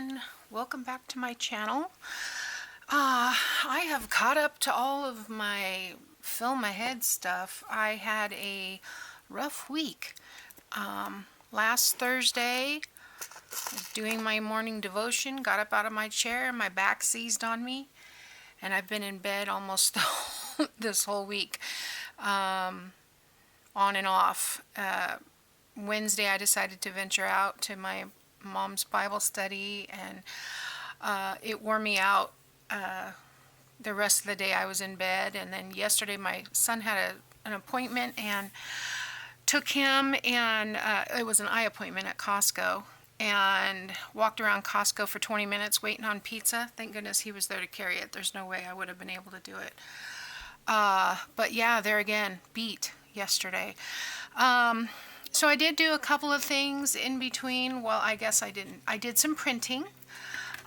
everyone, welcome back to my channel. I have caught up to all of my film ahead stuff. I had a rough week. Last Thursday, I was doing my morning devotion, got up out of my chair, my back seized on me, and I've been in bed almost this whole week, on and off. Wednesday I decided to venture out to my mom's Bible study, and it wore me out. The rest of the day I was in bed, and then yesterday my son had an appointment and took him, and it was an eye appointment at Costco, and walked around Costco for 20 minutes waiting on pizza. Thank goodness he was there to carry it. There's no way I would have been able to do it. But yeah, there again, beat yesterday. So I did do a couple of things in between. Well, I guess I didn't. I did some printing.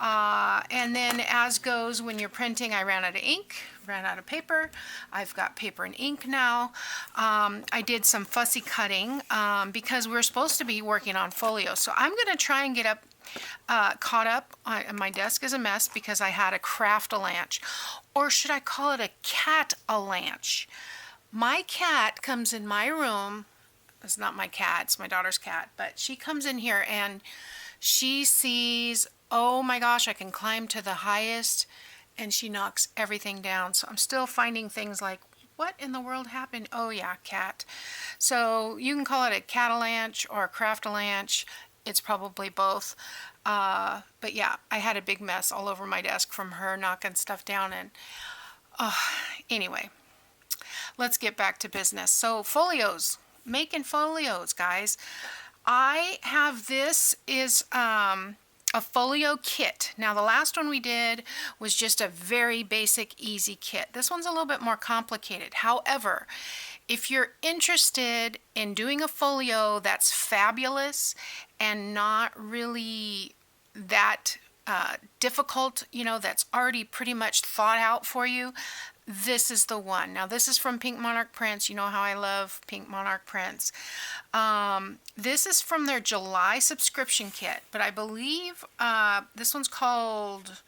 And then as goes when you're printing, I ran out of ink, ran out of paper. I've got paper and ink now. I did some fussy cutting because we're supposed to be working on folios. So I'm going to try and get up, caught up. My desk is a mess because I had a Kraft-tex, or should I call it a cat-tex? My cat comes in my room. It's not my cat, it's my daughter's cat, but she comes in here and she sees, oh my gosh, I can climb to the highest, and she knocks everything down. So I'm still finding things like, what in the world happened? Oh yeah, cat. So you can call it a cat-tex or a Kraft-tex. It's probably both. But yeah, I had a big mess all over my desk from her knocking stuff down. And anyway, let's get back to business. So folios. Making folios, guys. I have, this is a folio kit. Now the last one we did was just a very basic easy kit. This one's a little bit more complicated. However, if you're interested in doing a folio that's fabulous and not really that difficult, you know, that's already pretty much thought out for you, this is the one. Now this is from Pink Monarch Prints. You know how I love Pink Monarch Prints. This is from their July subscription kit, but I believe this one's called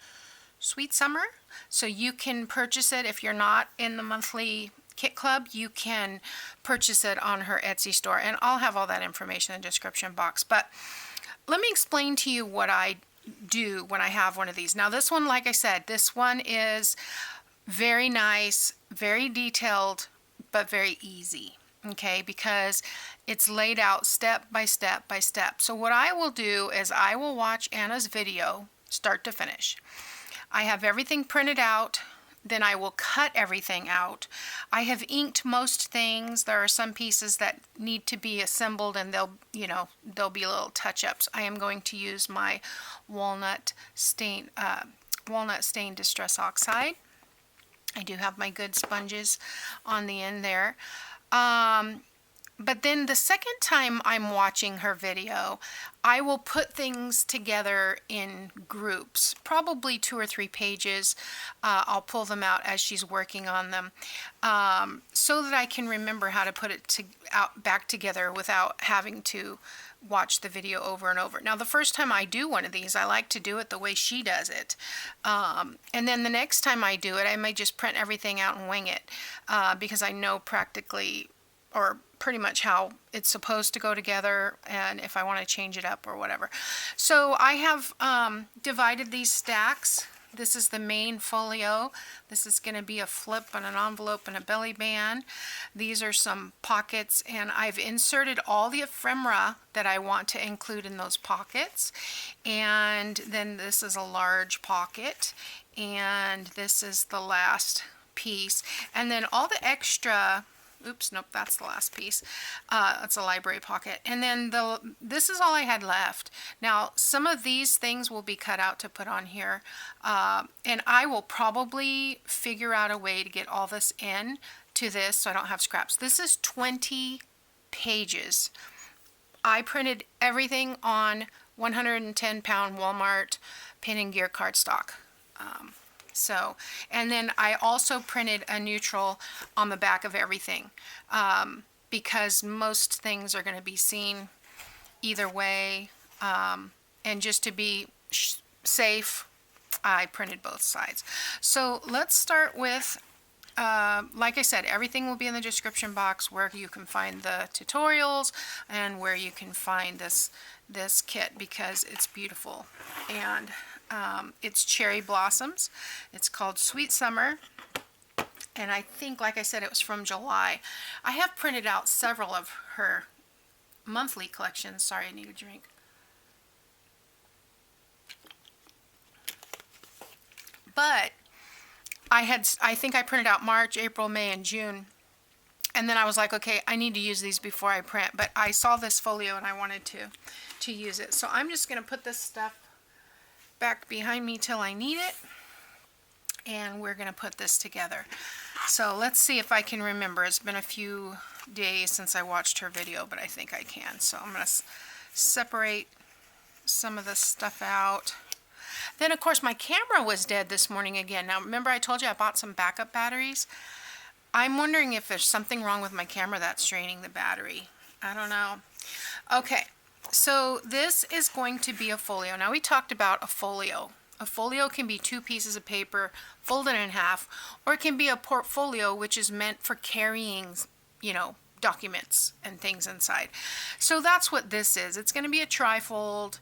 Sweet Summer. So you can purchase it if you're not in the monthly kit club. You can purchase it on her Etsy store, and I'll have all that information in the description box. But let me explain to you what I do when I have one of these. Now this one, like I said, this one is very nice, very detailed, but very easy, okay, because it's laid out step by step by step. So what I will do is I will watch Anna's video start to finish. I have everything printed out, then I will cut everything out. I have inked most things. There are some pieces that need to be assembled, and they'll be little touch-ups. I am going to use my walnut stain distress oxide. I do have my good sponges on the end there. But then the second time I'm watching her video, I will put things together in groups, probably 2 or 3 pages. I'll pull them out as she's working on them, so that I can remember how to put it back together without having to watch the video over and over. Now the first time I do one of these, I like to do it the way she does it, and then the next time I do it, I may just print everything out and wing it, because I know practically, or pretty much, how it's supposed to go together, and if I want to change it up or whatever. So I have divided these stacks. This is the main folio. This is going to be a flip and an envelope and a belly band. These are some pockets, and I've inserted all the ephemera that I want to include in those pockets. And then this is a large pocket, and this is the last piece. And then all the extra, oops, nope, that's the last piece. It's a library pocket. And then this is all I had left. Now, some of these things will be cut out to put on here. And I will probably figure out a way to get all this in to this so I don't have scraps. This is 20 pages. I printed everything on 110-pound Walmart Pen and Gear cardstock. And then I also printed a neutral on the back of everything, because most things are going to be seen either way, and just to be safe. I printed both sides. So let's start with, like I said, everything will be in the description box where you can find the tutorials and where you can find this kit, because it's beautiful. And it's cherry blossoms. It's called Sweet Summer. And I think, like I said, it was from July. I have printed out several of her monthly collections. Sorry, I need a drink. But I think I printed out March, April, May, and June. And then I was like, okay, I need to use these before I print. But I saw this folio and I wanted to use it. So I'm just going to put this stuff back behind me till I need it. And we're going to put this together. So let's see if I can remember. It's been a few days since I watched her video, but I think I can. So I'm going to separate some of this stuff out. Then, of course, my camera was dead this morning again. Now, remember I told you I bought some backup batteries? I'm wondering if there's something wrong with my camera that's draining the battery. I don't know. Okay, so this is going to be a folio. Now, we talked about a folio. A folio can be 2 pieces of paper folded in half, or it can be a portfolio, which is meant for carrying, you know, documents and things inside. So that's what this is. It's going to be a trifold.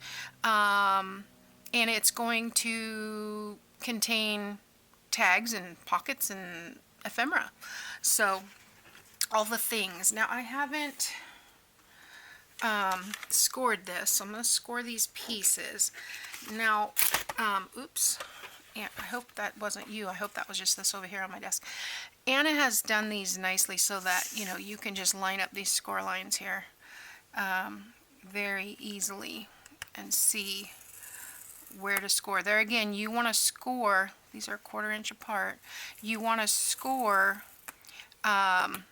And it's going to contain tags and pockets and ephemera. So all the things. Now I haven't scored this, so I'm going to score these pieces. Now, oops, and I hope that wasn't you. I hope that was just this over here on my desk. Anna has done these nicely so that, you know, you can just line up these score lines here very easily and see where to score. There again, you want to score, these are 1/4 inch apart, you want to score on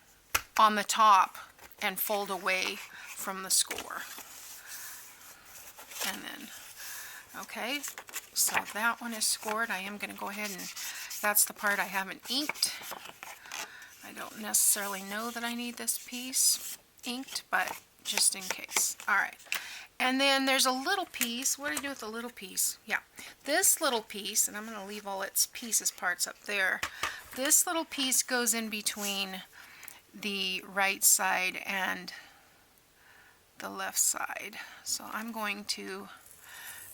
the top and fold away from the score. And then, okay, so that one is scored. I am going to go ahead and, that's the part I haven't inked. I don't necessarily know that I need this piece inked, but just in case. Alright. And then there's a little piece. What do I do with the little piece? Yeah, this little piece, and I'm going to leave all its pieces parts up there. This little piece goes in between the right side and the left side. So I'm going to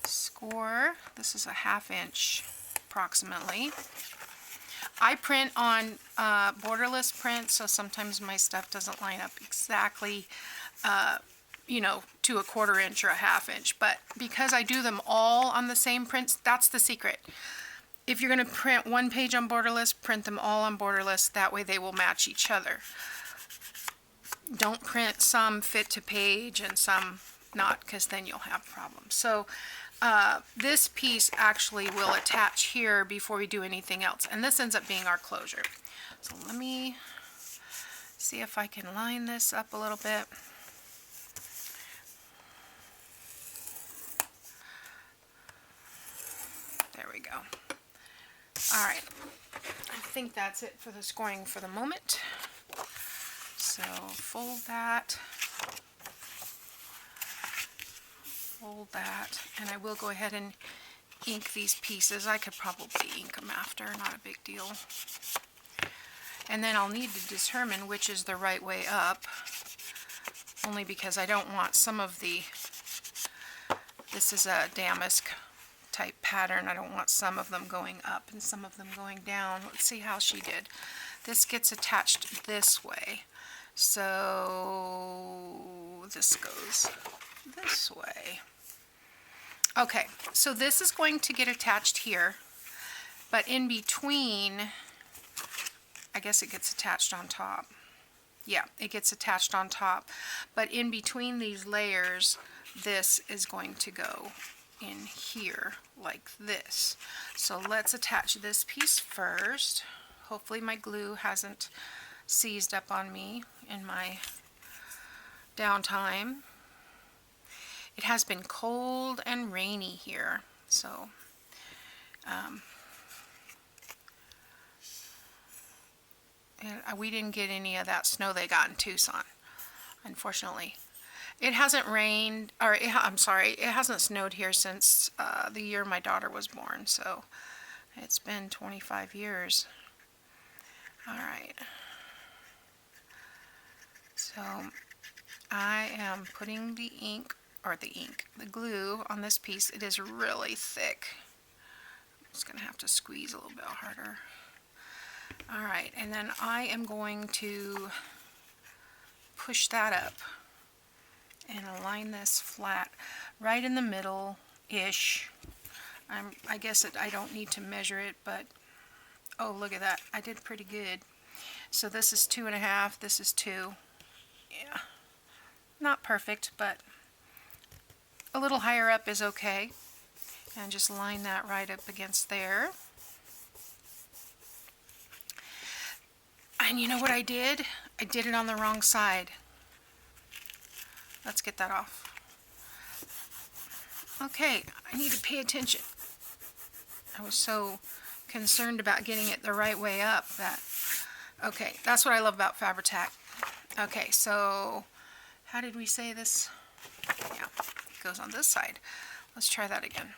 score. This is a 1/2 inch approximately. I print on borderless print, so sometimes my stuff doesn't line up exactly you know, to a 1/4 inch or a 1/2 inch, but because I do them all on the same prints, that's the secret. If you're going to print one page on borderless, print them all on borderless, that way they will match each other. Don't print some fit to page and some not, because then you'll have problems. So this piece actually will attach here before we do anything else, and this ends up being our closure. So let me see if I can line this up a little bit. There we go. Alright, I think that's it for the scoring for the moment. So fold that, and I will go ahead and ink these pieces. I could probably ink them after, not a big deal. And then I'll need to determine which is the right way up, only because I don't want some of the, this is a damask type pattern, I don't want some of them going up and some of them going down. Let's see how she did. This gets attached this way, so this goes this way. Okay, so this is going to get attached here, but in between, I guess it gets attached on top. Yeah, it gets attached on top, but in between these layers, this is going to go in here like this. So let's attach this piece first. Hopefully my glue hasn't seized up on me in my downtime. It has been cold and rainy here, so we didn't get any of that snow they got in Tucson, unfortunately. It hasn't rained, or I'm sorry, it hasn't snowed here since the year my daughter was born, so it's been 25 years. Alright, so I am putting the the glue on this piece. It is really thick. I'm just going to have to squeeze a little bit harder. Alright, and then I am going to push that up and align this flat right in the middle-ish. I guess I don't need to measure it, but oh, look at that. I did pretty good. So this is 2.5, this is 2. Yeah, not perfect, but a little higher up is okay. And just line that right up against there. And you know what I did? I did it on the wrong side. Let's get that off. Okay, I need to pay attention. I was so concerned about getting it the right way up that... Okay, that's what I love about Fabri-Tac. Okay, so how did we say this? Yeah, it goes on this side. Let's try that again.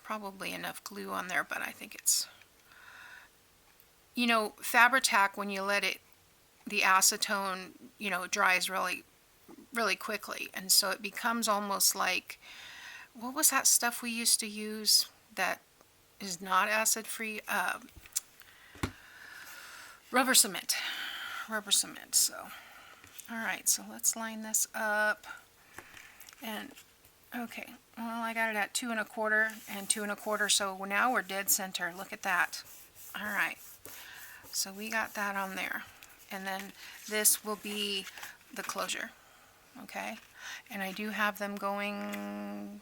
Probably enough glue on there, but I think it's... You know, Fabri-Tac, when you let it, the acetone, you know, dries really quickly, and so it becomes almost like, what was that stuff we used to use that is not acid free? Rubber cement. So alright, so let's line this up. And okay, well, I got it at 2 1/4 and 2 1/4, so now we're dead center. Look at that. Alright, so we got that on there, and then this will be the closure. Okay, and I do have them going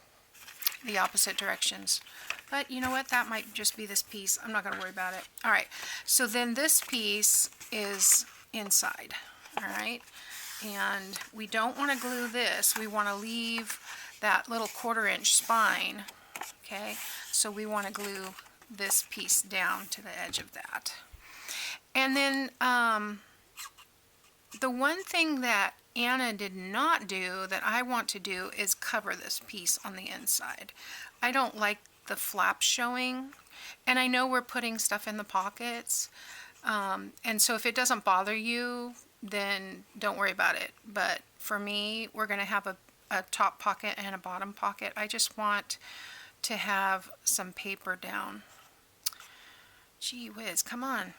the opposite directions, but you know what, that might just be this piece. I'm not going to worry about it. Alright, so then this piece is inside. Alright, and we don't want to glue this. We want to leave that little 1/4 inch spine. Okay, so we want to glue this piece down to the edge of that. And then the one thing that Anna did not do that I want to do is cover this piece on the inside. I don't like the flaps showing, and I know we're putting stuff in the pockets, and so if it doesn't bother you, then don't worry about it. But for me, we're going to have a top pocket and a bottom pocket. I just want to have some paper down. Gee whiz, come on.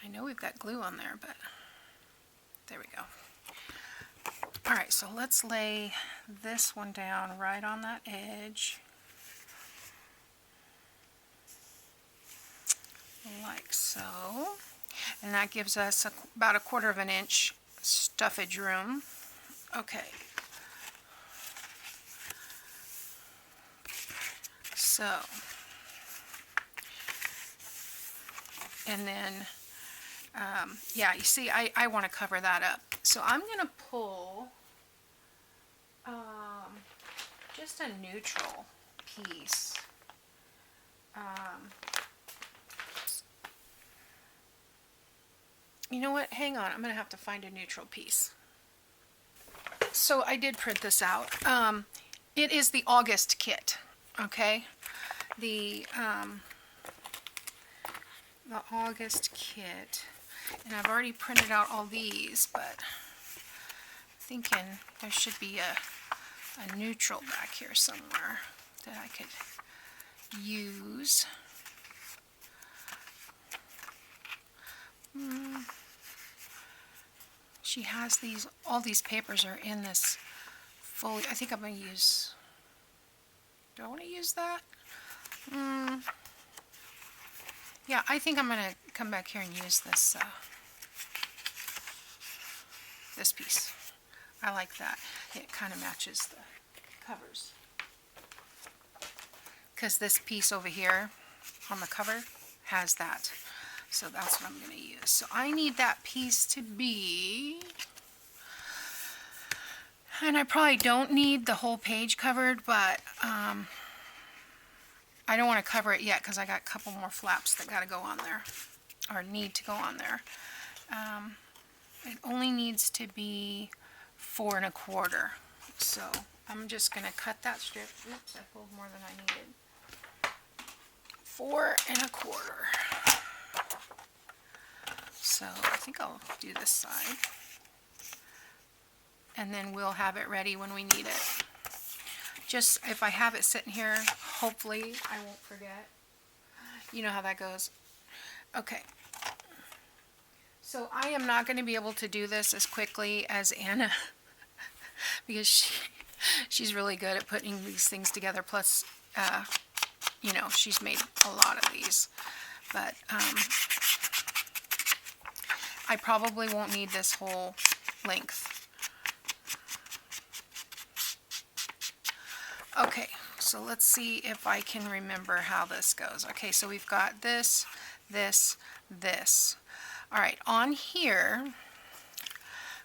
I know we've got glue on there, but there we go. Alright, so let's lay this one down right on that edge. Like so. And that gives us about 1/4 inch stuffage room. Okay. So, and then, yeah, you see, I want to cover that up. So I'm going to pull just a neutral piece. You know what? Hang on. I'm going to have to find a neutral piece. So I did print this out. It is the August kit. Okay? The August kit. And I've already printed out all these, but I'm thinking there should be a neutral back here somewhere that I could use. She has these, all these papers are in this folio. I think I'm going to use, do I want to use that? Yeah, I think I'm going to come back here and use this, this piece. I like that. It kind of matches the covers. Because this piece over here on the cover has that. So that's what I'm going to use. So I need that piece to be, and I probably don't need the whole page covered, but I don't want to cover it yet because I got a couple more flaps that got to go on there, or need to go on there. It only needs to be 4 1/4. So I'm just going to cut that strip. Oops, I pulled more than I needed. 4 1/4. So I think I'll do this side. And then we'll have it ready when we need it. Just if I have it sitting here, hopefully I won't forget. You know how that goes. Okay. So I am not going to be able to do this as quickly as Anna because she's really good at putting these things together. Plus, you know, she's made a lot of these. But I probably won't need this whole length. Okay, so let's see if I can remember how this goes. Okay, so we've got this, this, this. All right, on here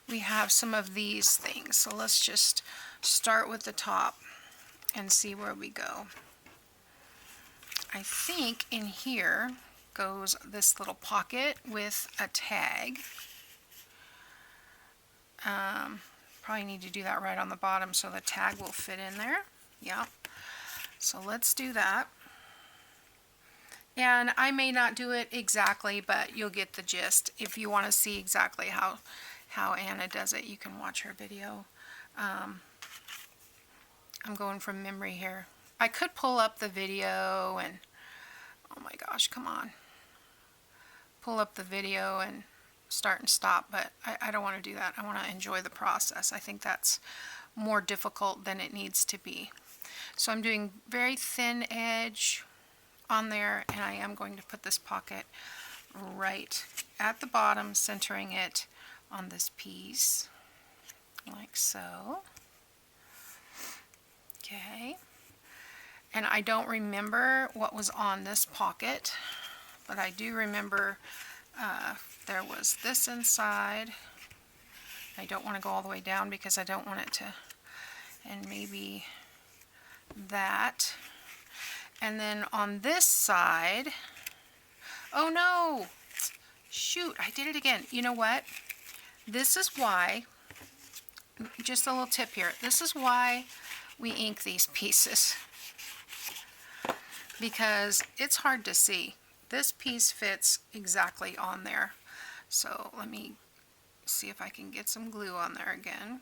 we have some of these things. So let's just start with the top and see where we go. I think in here goes this little pocket with a tag. Probably need to do that right on the bottom so the tag will fit in there. Yeah, so let's do that. And I may not do it exactly, but you'll get the gist. If you want to see exactly how Anna does it, you can watch her video. I'm going from memory here. I could pull up the video and, oh my gosh, come on. Pull up the video and start and stop, but I don't want to do that. I want to enjoy the process. I think that's more difficult than it needs to be. So I'm doing very thin edge on there, and I am going to put this pocket right at the bottom, centering it on this piece, like so. Okay. And I don't remember what was on this pocket, but I do remember there was this inside. I don't want to go all the way down because I don't want it to, and maybe that. And then on this side, oh no, shoot, I did it again. You know what? This is why, just a little tip here, this is why we ink these pieces, because it's hard to see. This piece fits exactly on there. So let me see if I can get some glue on there again.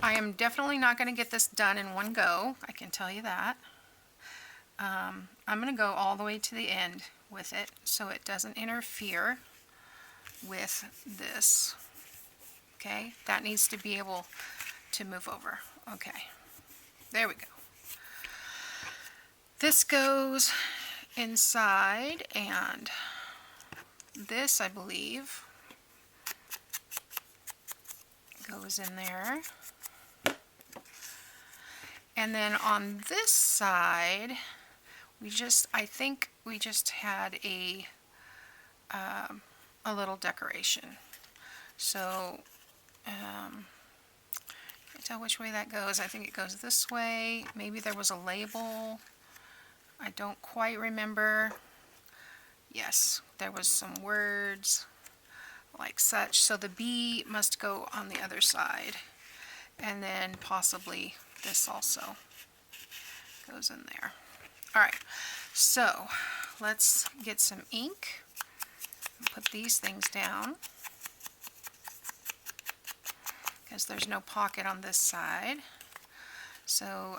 I am definitely not going to get this done in one go, I can tell you that. I'm going to go all the way to the end with it so it doesn't interfere with this. Okay, that needs to be able to move over. Okay, there we go. This goes inside, and this, I believe, goes in there. And then on this side, I think we just had a little decoration. So, can't tell which way that goes. I think it goes this way. Maybe there was a label. I don't quite remember. Yes, there was some words like such. So the B must go on the other side. And then possibly this also goes in there. Alright, so let's get some ink and put these things down, because there's no pocket on this side. So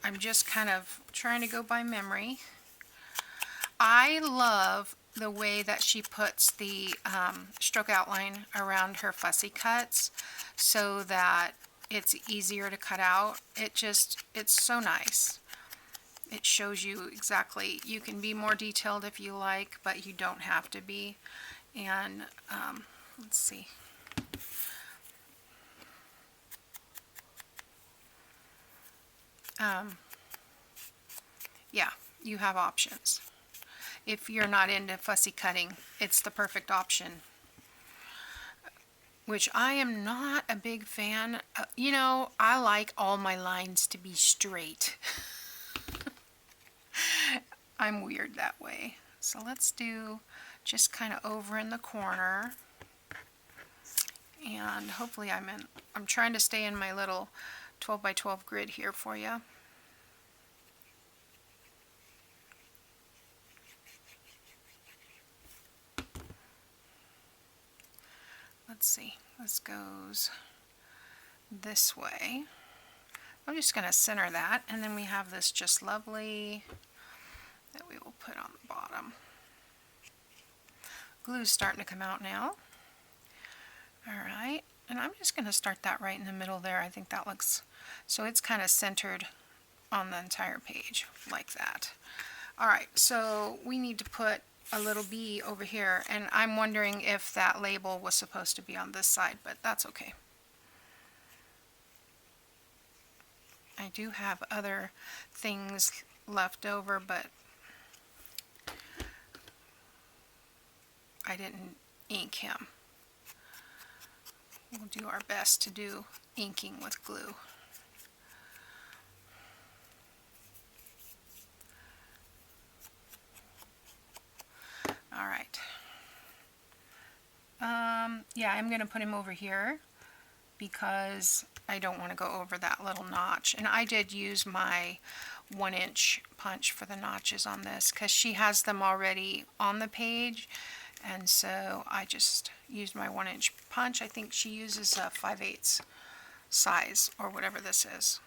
I'm just kind of trying to go by memory. I love the way that she puts the stroke outline around her fussy cuts so that it's easier to cut out. It's so nice. It shows you exactly, you can be more detailed if you like, but you don't have to be. And let's see. Yeah, you have options. If you're not into fussy cutting, it's the perfect option. Which I am not a big fan. You know, I like all my lines to be straight. I'm weird that way. So let's do just kind of over in the corner. And hopefully I'm trying to stay in my little 12 by 12 grid here for you. Let's see, this goes this way. I'm just going to center that, and then we have this just lovely that we will put on the bottom. Glue's starting to come out now. Alright, and I'm just going to start that right in the middle there. I think that looks, so it's kind of centered on the entire page, like that. Alright, so we need to put a little bee over here, and I'm wondering if that label was supposed to be on this side, but that's okay. I do have other things left over, but I didn't ink him. We'll do our best to do inking with glue. Alright. Yeah, I'm going to put him over here because I don't want to go over that little notch. And I did use my 1-inch punch for the notches on this because she has them already on the page. And so I just used my 1-inch punch. I think she uses a 5/8 size or whatever this is.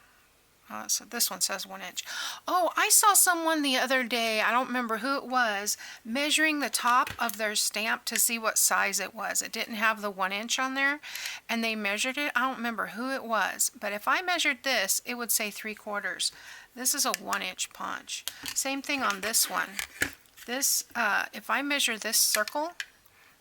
So this one says 1 inch. Oh, I saw someone the other day, I don't remember who it was, measuring the top of their stamp to see what size it was. It didn't have the 1 inch on there, and they measured it. I don't remember who it was, but if I measured this, it would say 3/4. This is a 1-inch punch. Same thing on this one. This, if I measure this circle,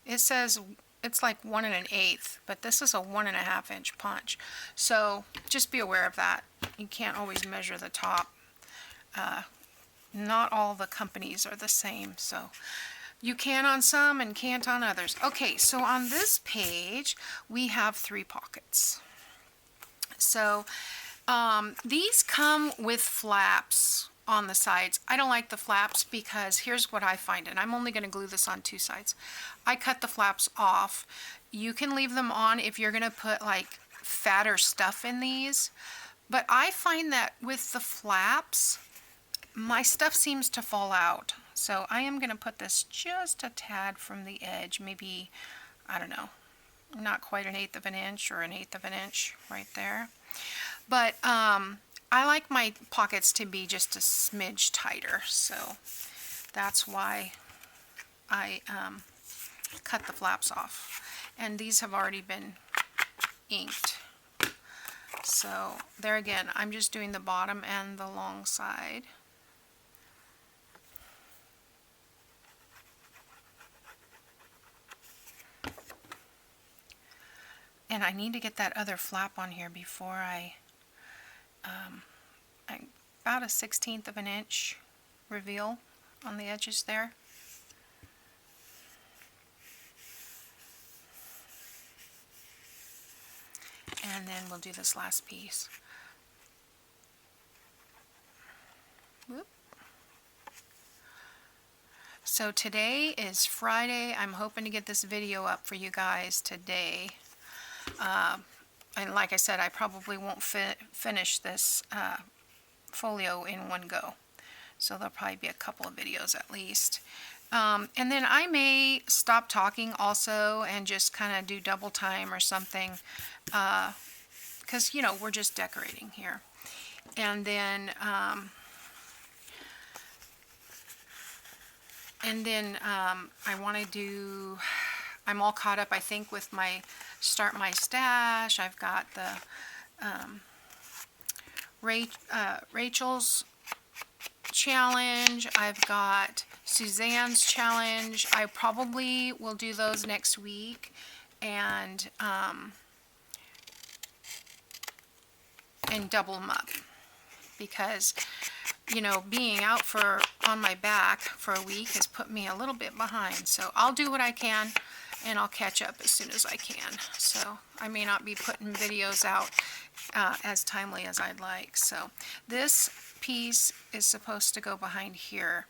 it says it's like 1 1/8, but this is a 1.5 inch punch. So just be aware of that. You can't always measure the top. Not all the companies are the same, so you can on some and can't on others. Okay, so on this page we have 3 pockets. So these come with flaps on the sides. I don't like the flaps because here's what I find, and I'm only going to glue this on 2 sides. I cut the flaps off. You can leave them on if you're going to put like fatter stuff in these, but I find that with the flaps my stuff seems to fall out. So I am going to put this just a tad from the edge, maybe, I don't know, not quite 1/8 of an inch or 1/8 of an inch right there. But I like my pockets to be just a smidge tighter, so that's why I cut the flaps off. And these have already been inked. So there again, I'm just doing the bottom and the long side. And I need to get that other flap on here before I about 1/16 of an inch reveal on the edges there. And then we'll do this last piece. Whoop. So today is Friday. I'm hoping to get this video up for you guys today. And like I said, I probably won't finish this folio in one go. So there'll probably be a couple of videos at least. And then I may stop talking also and just kind of do double time or something. Because, you know, we're just decorating here. And then I want to do, I'm all caught up I think with my Start My Stash. I've got the Rachel's challenge. I've got Suzanne's challenge. I probably will do those next week and double them up because, you know, being out on my back for a week has put me a little bit behind. So I'll do what I can and I'll catch up as soon as I can. So I may not be putting videos out as timely as I'd like. So this piece is supposed to go behind here,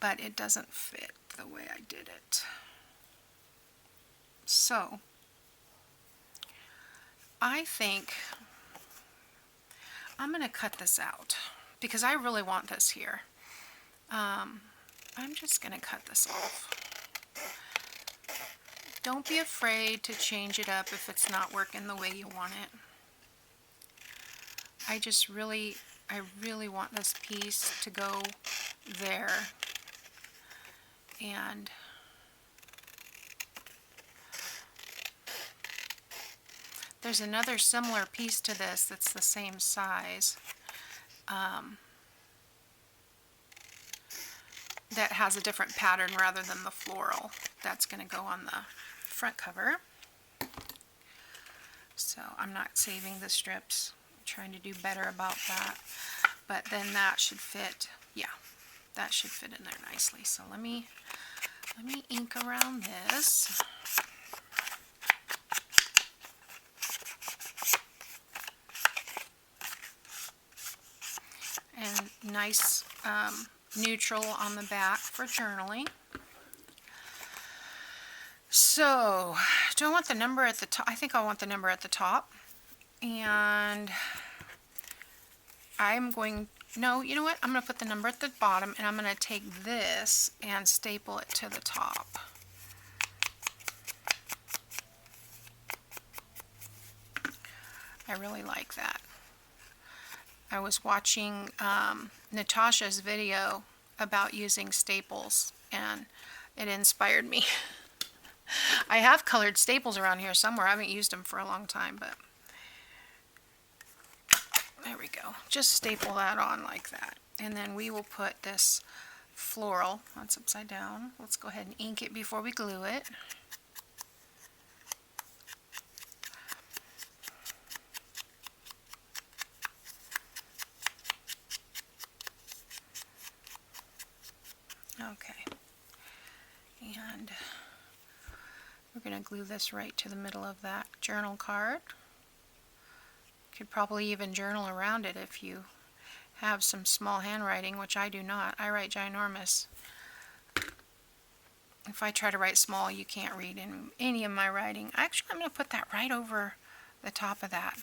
but it doesn't fit the way I did it. So I think I'm going to cut this out because I really want this here. I'm just going to cut this off. Don't be afraid to change it up if it's not working the way you want it. I really want this piece to go there. And there's another similar piece to this that's the same size that has a different pattern rather than the floral. That's going to go on the front cover. So I'm not saving the strips. I'm trying to do better about that. But then that should fit. Yeah, that should fit in there nicely. So let me ink around this. And nice neutral on the back for journaling. So, do I want the number at the top? I think I want the number at the top. And I'm going, no, you know what? I'm going to put the number at the bottom, and I'm going to take this and staple it to the top. I really like that. I was watching Natasha's video about using staples, and it inspired me. I have colored staples around here somewhere. I haven't used them for a long time, but there we go. Just staple that on like that. And then we will put this floral, that's upside down. Let's go ahead and ink it before we glue it. Okay, and we're going to glue this right to the middle of that journal card. Could probably even journal around it if you have some small handwriting, which I do not. I write ginormous. If I try to write small, you can't read in any of my writing. Actually, I'm going to put that right over the top of that,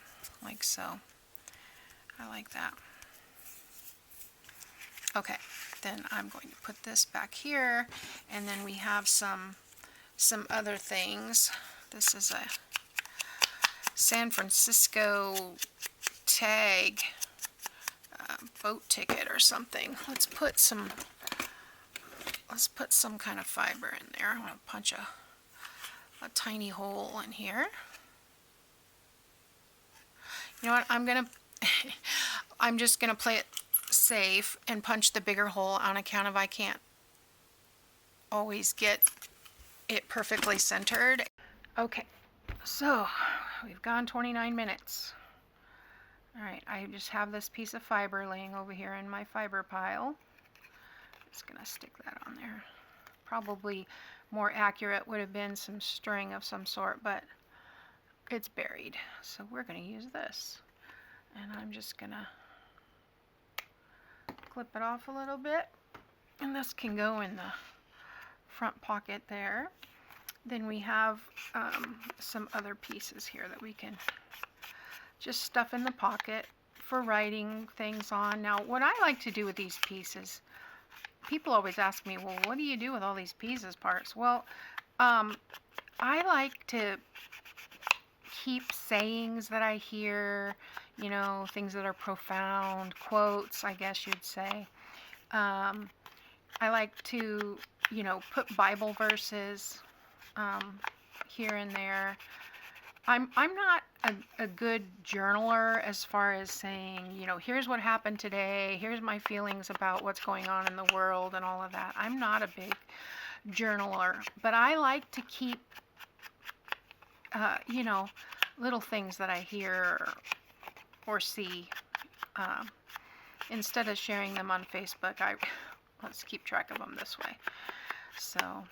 like so. I like that. Okay, then I'm going to put this back here, and then we have some other things. This is a San Francisco tag boat ticket or something. Let's put some kind of fiber in there. I'm going to punch a tiny hole in here. You know what? I'm just gonna play it safe and punch the bigger hole on account of I can't always get it perfectly centered. Okay, so we've gone 29 minutes. Alright, I just have this piece of fiber laying over here in my fiber pile. Just gonna stick that on there. Probably more accurate would have been some string of some sort, but it's buried. So we're gonna use this. And I'm just gonna clip it off a little bit, and this can go in the front pocket there. Then we have some other pieces here that we can just stuff in the pocket for writing things on. Now, what I like to do with these pieces, people always ask me, well, what do you do with all these pieces parts? Well, I like to keep sayings that I hear, you know, things that are profound, quotes, I guess you'd say. I like to, you know, put Bible verses here and there. I'm not a good journaler as far as saying, you know, here's what happened today, here's my feelings about what's going on in the world and all of that. I'm not a big journaler, but I like to keep, you know, little things that I hear or see. Instead of sharing them on Facebook, let's keep track of them this way. So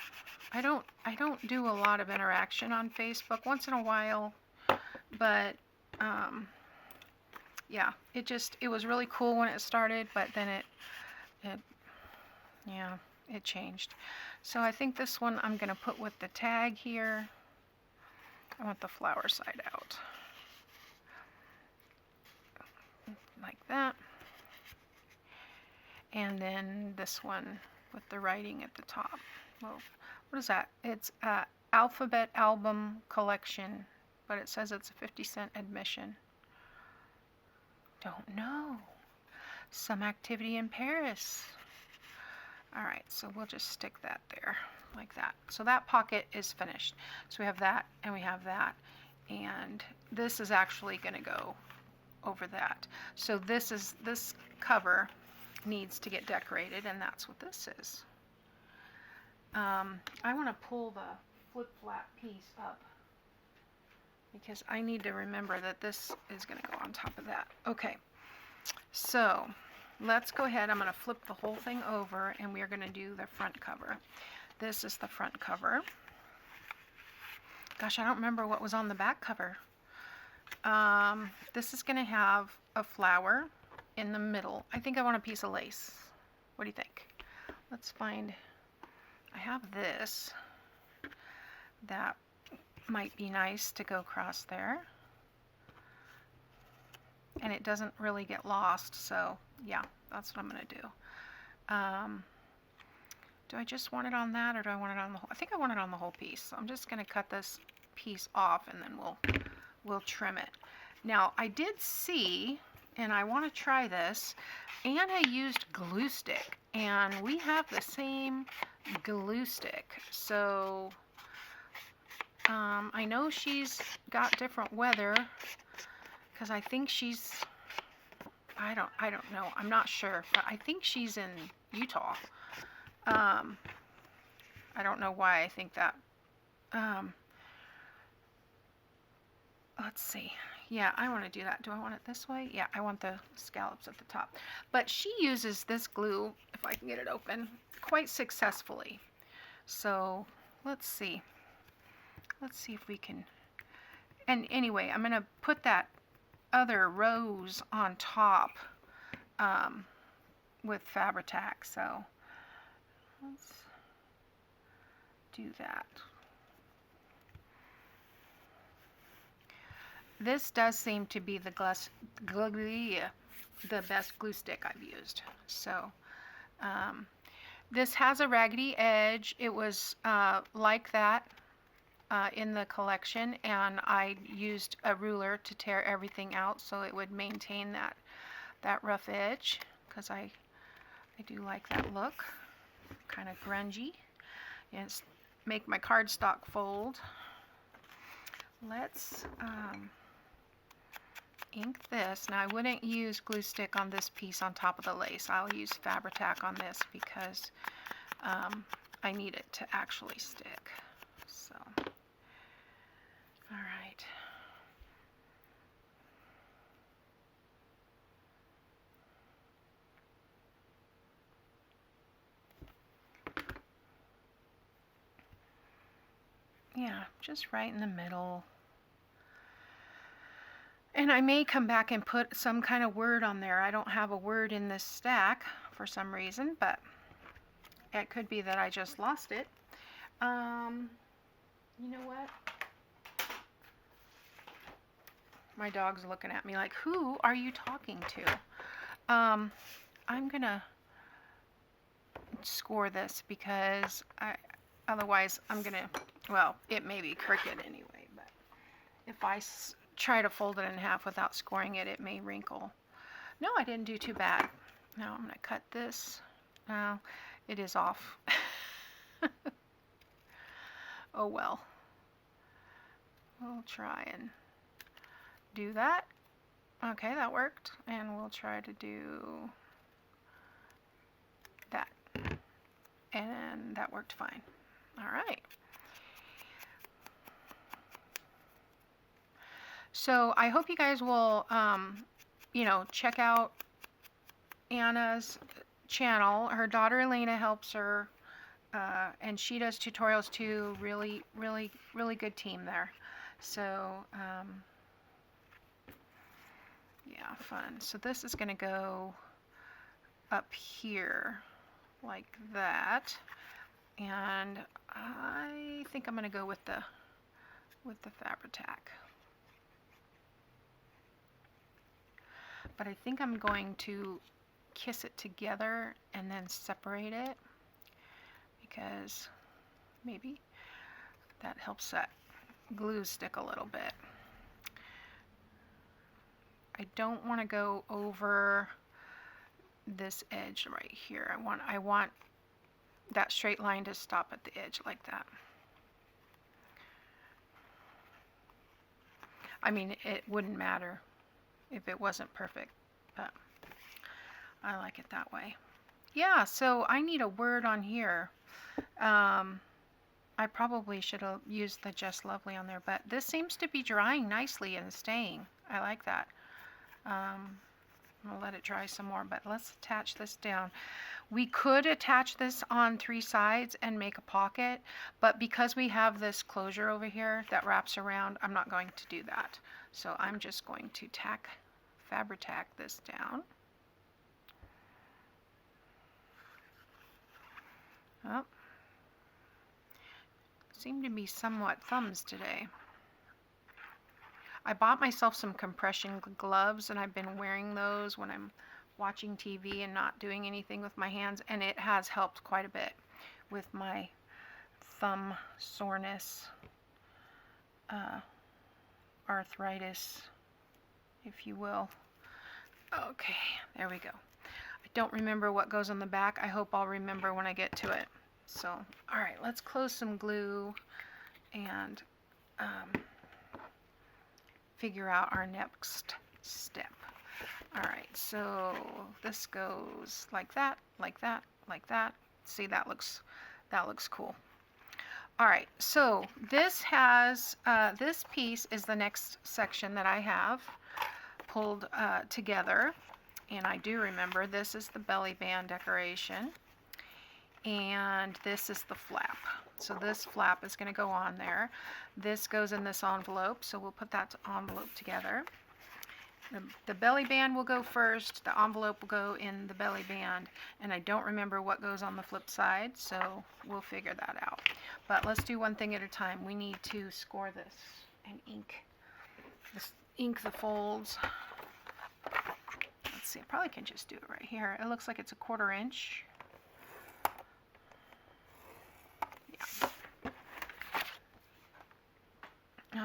I don't do a lot of interaction on Facebook, once in a while, but yeah, it was really cool when it started, but then yeah, it changed. So I think this one I'm going to put with the tag here. I want the flower side out. Like that. And then this one with the writing at the top. Well, what is that? It's Alphabet Album Collection, but it says it's a 50-cent admission. Don't know. Some activity in Paris. All right, so we'll just stick that there like that. So that pocket is finished. So we have that and we have that. And this is actually going to go over that. So this cover needs to get decorated, and that's what this is. I want to pull the flip-flap piece up because I need to remember that this is going to go on top of that. Okay, so let's go ahead. I'm going to flip the whole thing over, and we are going to do the front cover. This is the front cover. Gosh, I don't remember what was on the back cover. This is going to have a flower in the middle. I think I want a piece of lace. What do you think? Let's find. I have this. That might be nice to go across there. And it doesn't really get lost, so yeah, that's what I'm going to do. Do I just want it on that, or do I want it on the whole? I think I want it on the whole piece. So I'm just going to cut this piece off, and then we'll trim it. Now, I did see, and I want to try this, Anna used glue stick, and we have the same glue stick. So I know she's got different weather, because I think she's, I don't know, I'm not sure, but I think she's in Utah. I don't know why I think that. Let's see. Yeah, I want to do that. Do I want it this way? Yeah, I want the scallops at the top. But she uses this glue, if I can get it open, quite successfully. So let's see. Let's see if we can. And anyway, I'm going to put that other rose on top with Fabri-Tac. So let's do that. This does seem to be the best glue stick I've used. So this has a raggedy edge. It was like that in the collection, and I used a ruler to tear everything out so it would maintain that rough edge, because I do like that look, kind of grungy. And make my cardstock fold. Let's ink this. Now I wouldn't use glue stick on this piece on top of the lace. I'll use Fabri-Tac on this because I need it to actually stick. So, all right. Yeah, just right in the middle. And I may come back and put some kind of word on there. I don't have a word in this stack for some reason, but it could be that I just lost it. You know what? My dog's looking at me like, who are you talking to? I'm gonna score this because otherwise I'm gonna, well, it may be crooked anyway, but if I try to fold it in half without scoring it, it may wrinkle. No, I didn't do too bad. Now I'm going to cut this. Now it is off. Oh well. We'll try and do that. Okay, that worked. And we'll try to do that. And that worked fine. All right. So I hope you guys will, you know, check out Anna's channel. Her daughter Elena helps her, and she does tutorials too. Really, really, really good team there. So, yeah, fun. So this is going to go up here like that. And I think I'm going to go with the Fabri-Tac. But I think I'm going to kiss it together and then separate it, because maybe that helps that glue stick a little bit. I don't want to go over this edge right here. I want that straight line to stop at the edge like that. I mean, it wouldn't matter if it wasn't perfect, but I like it that way. Yeah, so I need a word on here. I probably should have used the Just Lovely on there, but this seems to be drying nicely and staying. I like that. I'm going to let it dry some more, but let's attach this down. We could attach this on 3 sides and make a pocket, but because we have this closure over here that wraps around, I'm not going to do that. So I'm just going to Fabri-Tac this down. Oh, seem to be somewhat thumbs today. I bought myself some compression gloves, and I've been wearing those when I'm watching TV and not doing anything with my hands, and it has helped quite a bit with my thumb soreness, arthritis, if you will. Okay, there we go. I don't remember what goes on the back. I hope I'll remember when I get to it. So, all right, let's close some glue and figure out our next step. All right, so this goes like that, like that, like that. See, that looks cool. All right, so this has this piece is the next section that I have pulled together, and I do remember this is the belly band decoration, and this is the flap. So this flap is going to go on there. This goes in this envelope, so we'll put that envelope together. The belly band will go first, the envelope will go in the belly band, and I don't remember what goes on the flip side, so we'll figure that out. But let's do one thing at a time. We need to score this and ink the folds. Let's see, I probably can just do it right here. It looks like it's a 1/4 inch. Yeah.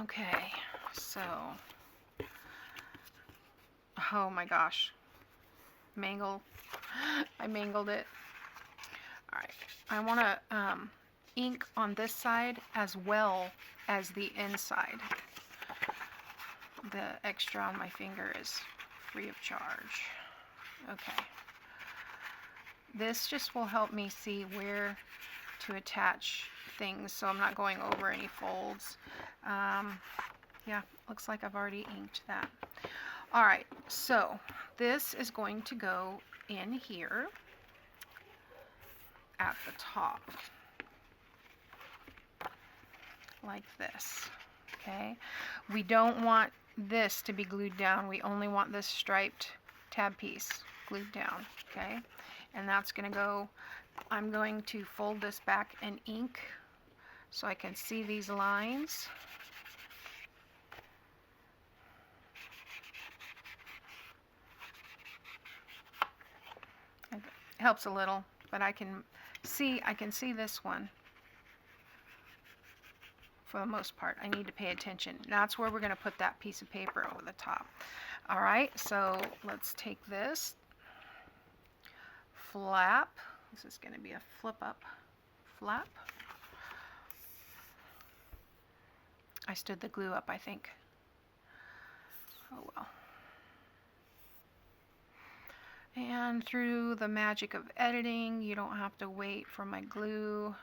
Okay, so oh my gosh, I mangled it. All right, I want to ink on this side as well as the inside. The extra on my finger is free of charge. Okay, this just will help me see where to attach things so I'm not going over any folds. Yeah, looks like I've already inked that. All right, so this is going to go in here at the top, like this, okay? We don't want this to be glued down. We only want this striped tab piece glued down, okay? And that's gonna go, I'm going to fold this back and ink so I can see these lines. It helps a little, but I can see this one for the most part. I need to pay attention. That's where we're going to put that piece of paper over the top. All right, so let's take this flap. This is going to be a flip up flap. I stood the glue up, I think. Oh well. And through the magic of editing, you don't have to wait for my glue.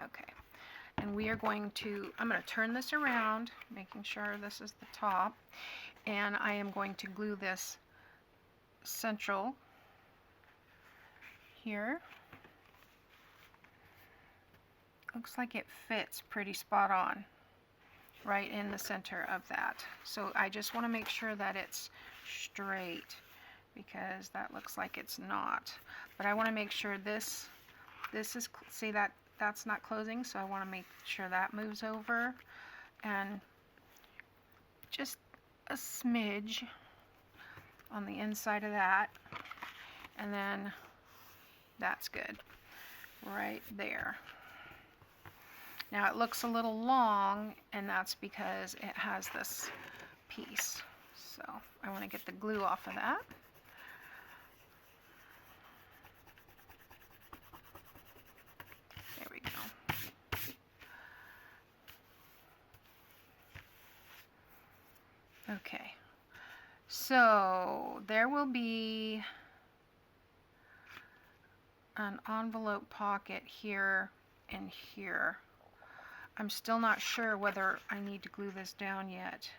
Okay, and we are going to, I'm going to turn this around, making sure this is the top, and I am going to glue this central here. Looks like it fits pretty spot on right in the center of that. So I just want to make sure that it's straight, because that looks like it's not. But I want to make sure this is, see that's not closing, so I want to make sure that moves over, and just a smidge on the inside of that, and then that's good right there. Now it looks a little long, and that's because it has this piece, so I want to get the glue off of that. There we go. Okay, so there will be an envelope pocket here and here. I'm still not sure whether I need to glue this down yet.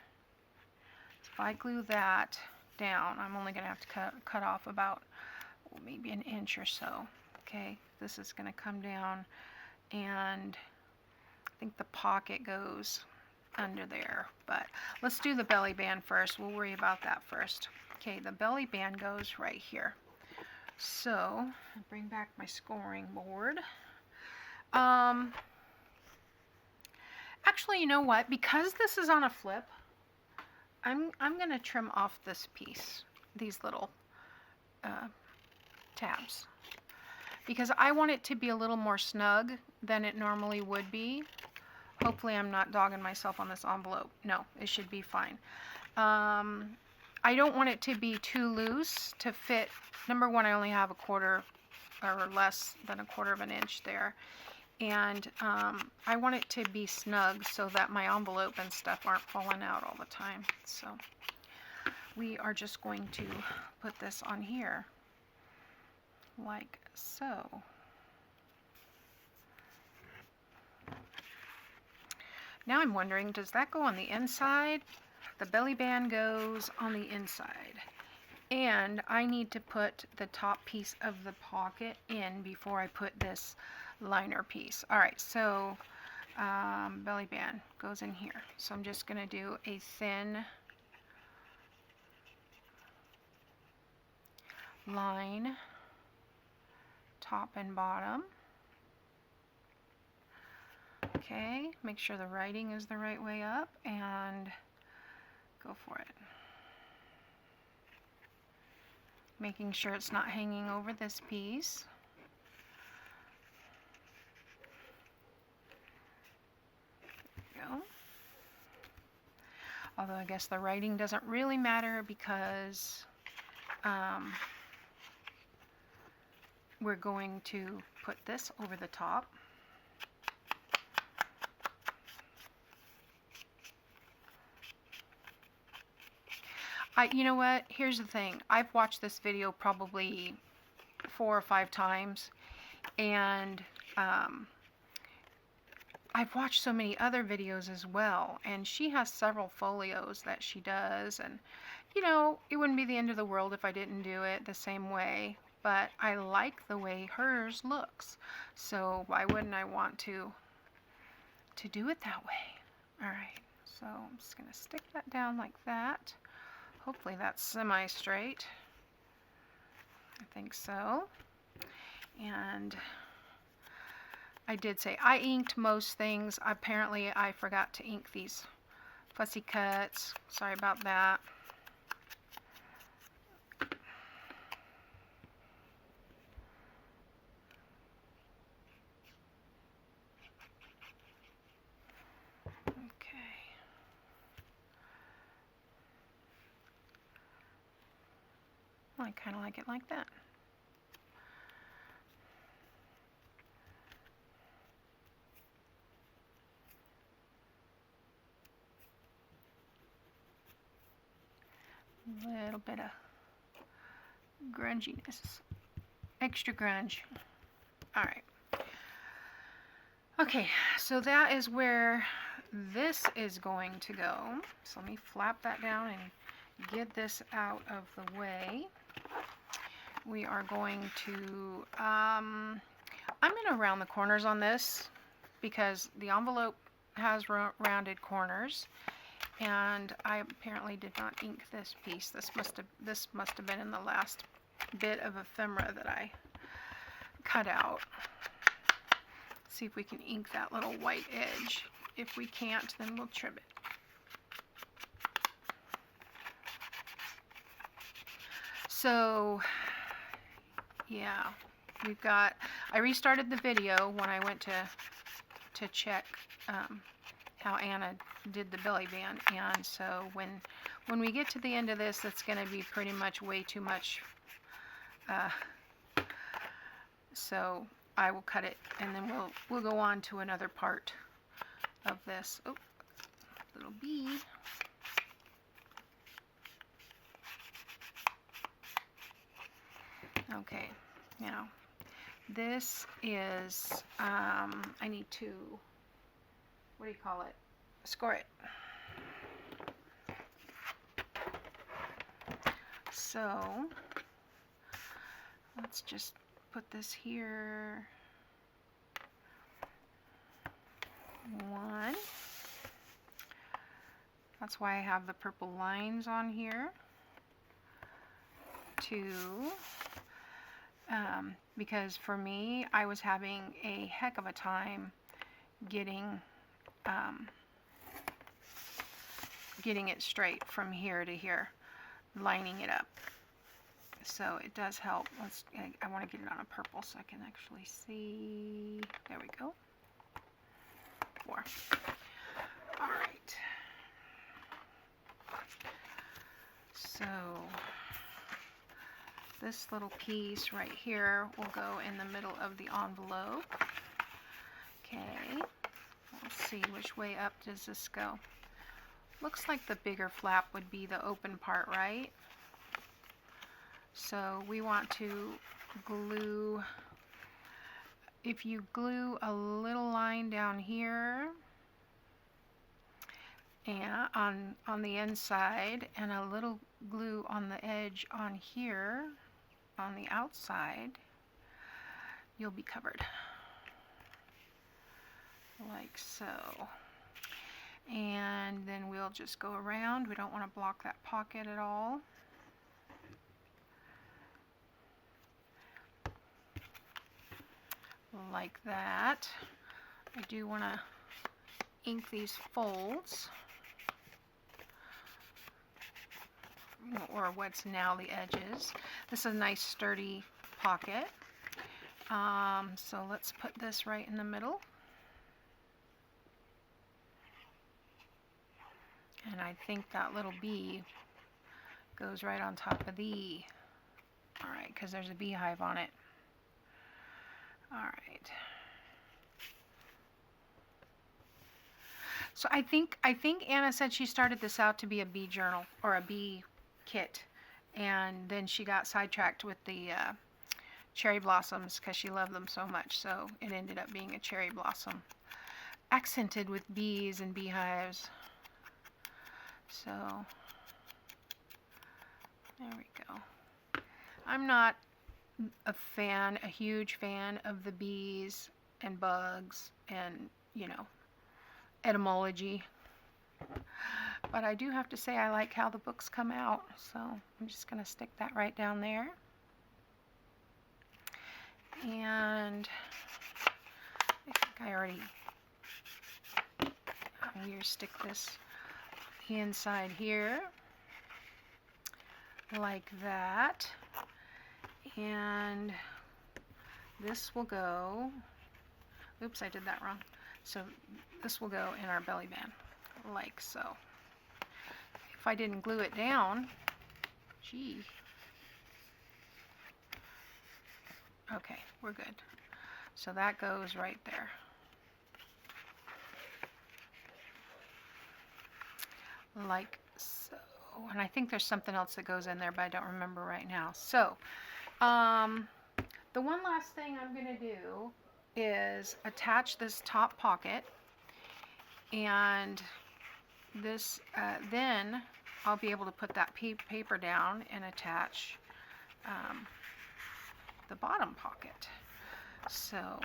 If I glue that down, I'm only going to have to cut off about maybe an inch or so. Okay, this is going to come down, and I think the pocket goes under there, but let's do the belly band first. We'll worry about that first. Okay, the belly band goes right here. So I'll bring back my scoring board. Actually, you know what? Because this is on a flip, I'm going to trim off this piece, these little tabs, because I want it to be a little more snug than it normally would be. Hopefully I'm not dogging myself on this envelope. No, it should be fine. I don't want it to be too loose to fit. Number one, I only have a quarter or less than a quarter of an inch there. And I want it to be snug so that my envelope and stuff aren't falling out all the time. So we are just going to put this on here like so. Now I'm wondering, does that go on the inside? The belly band goes on the inside. And I need to put the top piece of the pocket in before I put this liner piece. Alright, so belly band goes in here. So I'm just going to do a thin line, top and bottom. Okay, make sure the writing is the right way up, and go for it. Making sure it's not hanging over this piece. There we go. Although I guess the writing doesn't really matter, because we're going to put this over the top. You know what? Here's the thing. I've watched this video probably 4 or 5 times, and I've watched so many other videos as well, and she has several folios that she does, and you know, it wouldn't be the end of the world if I didn't do it the same way, but I like the way hers looks, so why wouldn't I want to do it that way? Alright, so I'm just going to stick that down like that. Hopefully that's semi-straight. I think so. And I did say I inked most things. Apparently I forgot to ink these fussy cuts. Sorry about that. I kind of like it like that. A little bit of grunginess. Extra grunge. Alright. Okay, so that is where this is going to go. So let me flap that down and get this out of the way. We are going to, I'm going to round the corners on this because the envelope has rounded corners, and I apparently did not ink this piece. This must have been in the last bit of ephemera that I cut out. See if we can ink that little white edge. If we can't, then we'll trim it. So yeah, we've got, I restarted the video when I went to check how Anna did the belly band, and so when we get to the end of this, that's going to be pretty much way too much, so I will cut it, and then we'll go on to another part of this. Oh, little bead. Okay, now this is, I need to, what do you call it? Score it. So let's just put this here. 1. That's why I have the purple lines on here. 2. Because for me, I was having a heck of a time getting it straight from here to here, lining it up. So it does help. I want to get it on a purple so I can actually see. There we go. 4. All right. So this little piece right here will go in the middle of the envelope. Okay. Let's see, which way up does this go? Looks like the bigger flap would be the open part, right? So we want to glue, if you glue a little line down here and on the inside, and a little glue on the edge on here on the outside, you'll be covered like so. And then we'll just go around. We don't want to block that pocket at all. Like that. I do want to ink these folds, or what's now the edges. This is a nice sturdy pocket. So let's put this right in the middle. And I think that little bee goes right on top of the, all right, because there's a beehive on it. All right. So I think Anna said she started this out to be a bee journal or a bee kit, and then she got sidetracked with the cherry blossoms because she loved them so much. So it ended up being a cherry blossom accented with bees and beehives. So there we go. I'm not a huge fan of the bees and bugs and, you know, etymology. But I do have to say I like how the books come out. So I'm just going to stick that right down there. And I think I already, I'm going to stick this inside here like that, and this will go, oops, I did that wrong. So this will go in our belly band like so. If I didn't glue it down, gee, okay, we're good. So that goes right there. Like so. And I think there's something else that goes in there, but I don't remember right now. So the one last thing I'm going to do is attach this top pocket, and this then I'll be able to put that paper down and attach the bottom pocket. So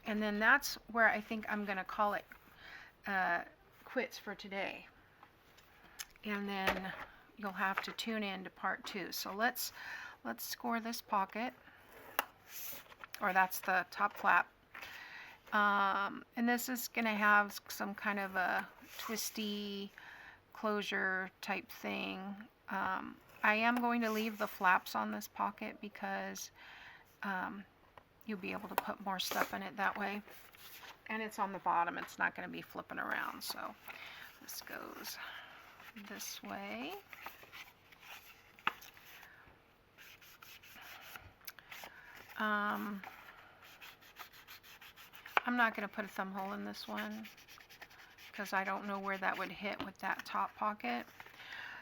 and then that's where I think I'm going to call it quits for today. And then you'll have to tune in to part 2. So let's score this pocket, or that's the top flap. And this is going to have some kind of a twisty closure type thing. I am going to leave the flaps on this pocket because you'll be able to put more stuff in it that way. And it's on the bottom, it's not going to be flipping around. So this goes this way. I'm not going to put a thumb hole in this one because I don't know where that would hit with that top pocket.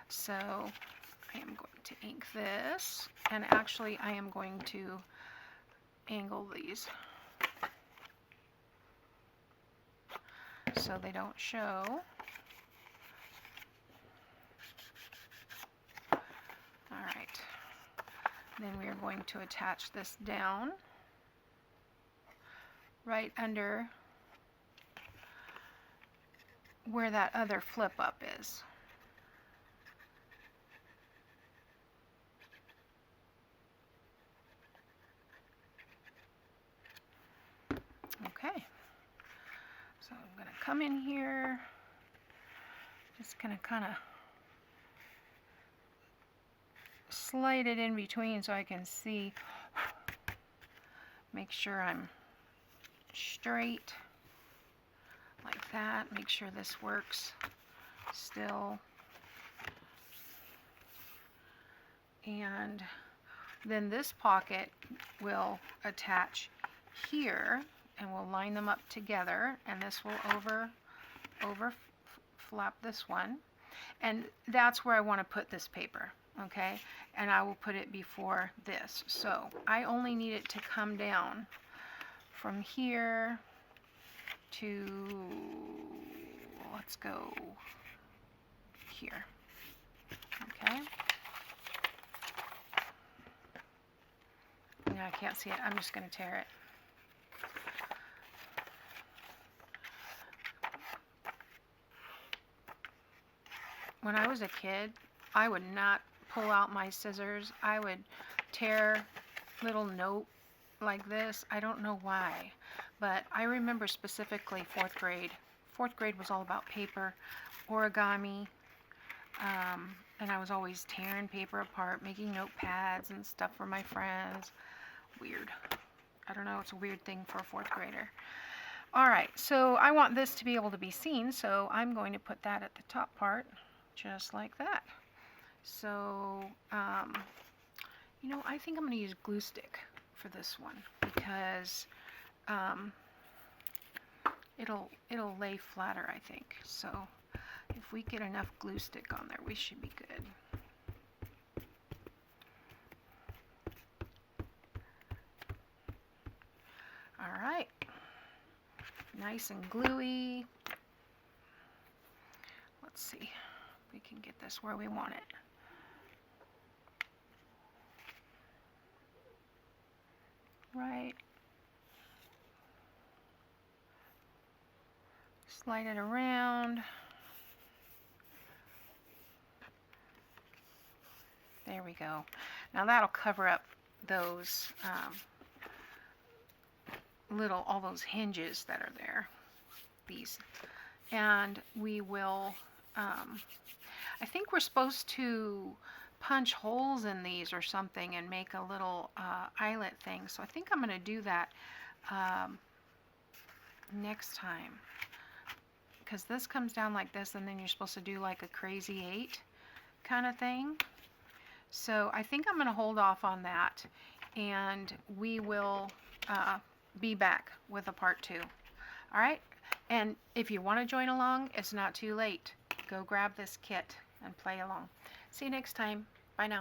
So I am going to ink this, and actually I am going to angle these so they don't show. Alright, then we are going to attach this down right under where that other flip up is. Okay, so I'm going to come in here, just going to kind of slide it in between so I can see, make sure I'm straight like that, make sure this works still, and then this pocket will attach here, and we'll line them up together, and this will over flap this one, and that's where I want to put this paper, okay, and I will put it before this. So I only need it to come down from here to, let's go here, okay. Now I can't see it, I'm just going to tear it. When I was a kid, I would not pull out my scissors. I would tear little note like this. I don't know why, but I remember specifically 4th grade. 4th grade was all about paper, origami, and I was always tearing paper apart, making notepads and stuff for my friends. Weird. I don't know, it's a weird thing for a 4th grader. Alright, so I want this to be able to be seen, so I'm going to put that at the top part, just like that. So, you know, I think I'm going to use glue stick for this one because it'll lay flatter, I think. So if we get enough glue stick on there, we should be good. All right, nice and gluey. Let's see if we can get this where we want it. Right. Slide it around. There we go. Now that'll cover up those all those hinges that are there. These. And we will, I think we're supposed to punch holes in these or something and make a little eyelet thing. So I think I'm going to do that next time. Because this comes down like this, and then you're supposed to do like a crazy 8 kind of thing. So I think I'm going to hold off on that, and we will be back with a part 2. All right? And if you want to join along, it's not too late. Go grab this kit and play along. See you next time. Bye now.